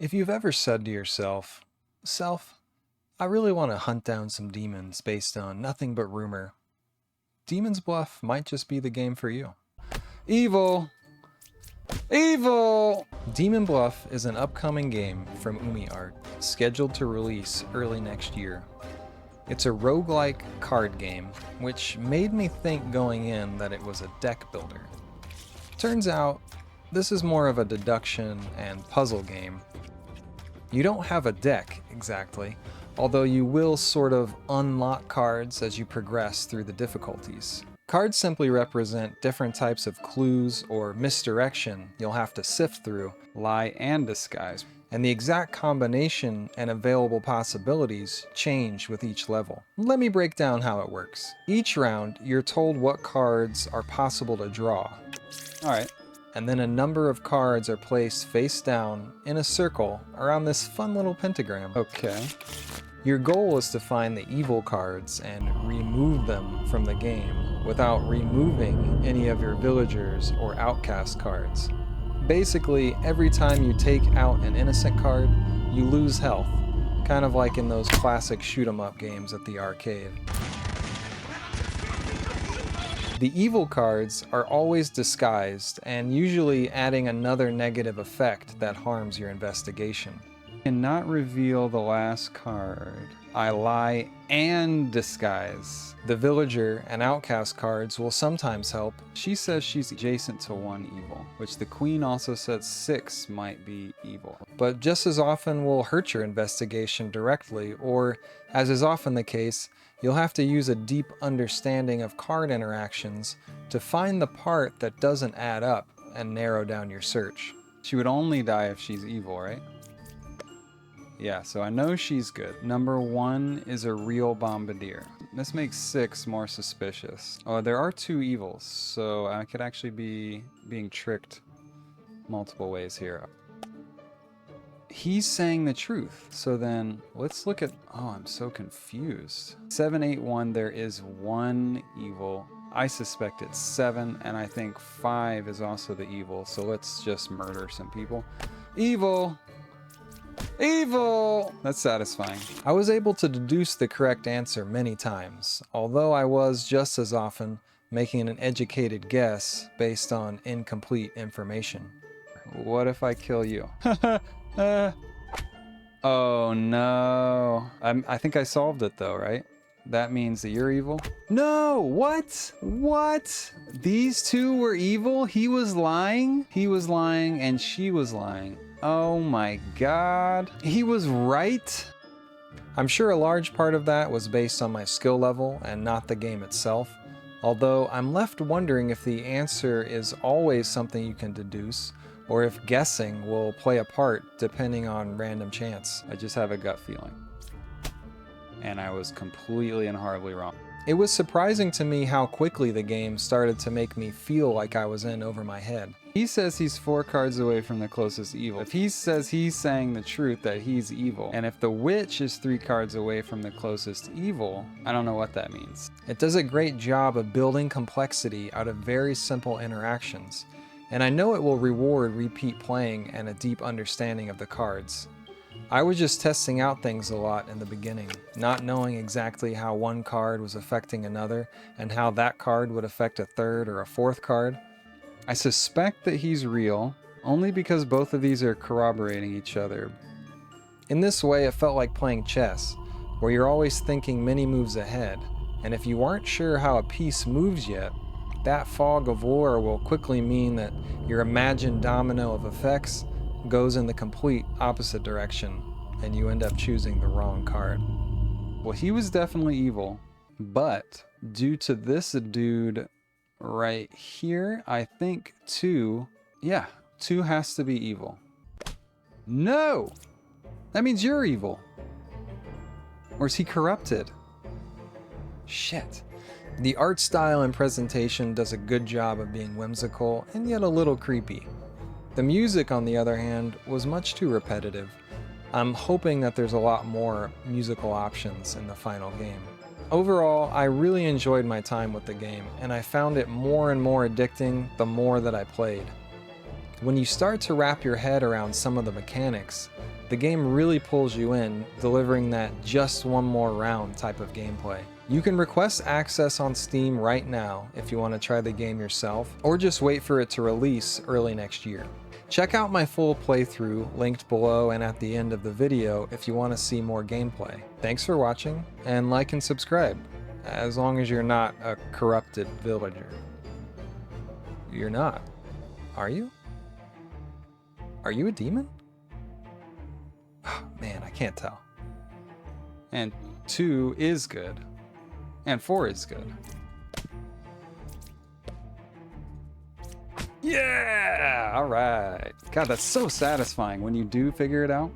If you've ever said to yourself, "Self, I really want to hunt down some demons based on nothing but rumor," Demon's Bluff might just be the game for you. Evil! Evil! Demon Bluff is an upcoming game from UmiArt, scheduled to release early next year. It's a roguelike card game, which made me think going in that it was a deck builder. Turns out, this is more of a deduction and puzzle game. You don't have a deck, exactly, although you will sort of unlock cards as you progress through the difficulties. Cards simply represent different types of clues or misdirection you'll have to sift through, Lie and disguise. and the exact combination and available possibilities change with each level. Let me break down how it works. Each round, you're told what cards are possible to draw, Alright. and then a number of cards are placed face down in a circle around this fun little pentagram. Okay. Your goal is to find the evil cards and remove them from the game without removing any of your villagers or outcast cards. Basically, every time you take out an innocent card, you lose health, kind of like in those classic shoot-'em-up games at the arcade. The evil cards are always disguised and usually adding another negative effect that harms your investigation. Cannot reveal the last card. I lie and disguise. The villager and outcast cards will sometimes help. She says she's adjacent to 1 evil, which the queen also said 6 might be evil. But just as often will hurt your investigation directly, or, as is often the case, you'll have to use a deep understanding of card interactions to find the part that doesn't add up and narrow down your search. She would only die if she's evil, right? Yeah, so I know she's good. Number 1 is a real bombardier. This makes 6 more suspicious. Oh, there are 2 evils, so I could actually be being tricked multiple ways here. He's saying the truth. So then let's look at, oh, I'm so confused. 781, there is 1 evil. I suspect it's 7, and I think 5 is also the evil. So let's just murder some people. Evil! Evil! That's satisfying. I was able to deduce the correct answer many times, although I was just as often making an educated guess based on incomplete information. What if I kill you? Oh no. I think I solved it though, right? That means that you're evil? No! What? What? These 2 were evil? He was lying? He was lying and she was lying. Oh my god. He was right? I'm sure a large part of that was based on my skill level and not the game itself, although I'm left wondering if the answer is always something you can deduce, or if guessing will play a part depending on random chance. I just have a gut feeling. And I was completely and horribly wrong. It was surprising to me how quickly the game started to make me feel like I was in over my head. He says he's 4 cards away from the closest evil. If he says he's saying the truth that he's evil, and if the witch is 3 cards away from the closest evil, I don't know what that means. It does a great job of building complexity out of very simple interactions, and I know it will reward repeat playing and a deep understanding of the cards. I was just testing out things a lot in the beginning, not knowing exactly how one card was affecting another and how that card would affect a third or a fourth card. I suspect that he's real, only because both of these are corroborating each other. In this way, it felt like playing chess, where you're always thinking many moves ahead, and if you aren't sure how a piece moves yet, that fog of war will quickly mean that your imagined domino of effects goes in the complete opposite direction, and you end up choosing the wrong card. Well, he was definitely evil, but due to this dude right here, I think 2 has to be evil. No! That means you're evil. Or is he corrupted? Shit. The art style and presentation does a good job of being whimsical and yet a little creepy. The music, on the other hand, was much too repetitive. I'm hoping that there's a lot more musical options in the final game. Overall, I really enjoyed my time with the game, and I found it more and more addicting the more that I played. When you start to wrap your head around some of the mechanics, the game really pulls you in, delivering that just one more round type of gameplay. You can request access on Steam right now if you want to try the game yourself, or just wait for it to release early next year. Check out my full playthrough linked below and at the end of the video if you want to see more gameplay. Thanks for watching, and like and subscribe, as long as you're not a corrupted villager. You're not, are you? Are you a demon? Oh, man, I can't tell. And 2 is good. And 4 is good. Yeah! Alright. God, that's so satisfying when you do figure it out.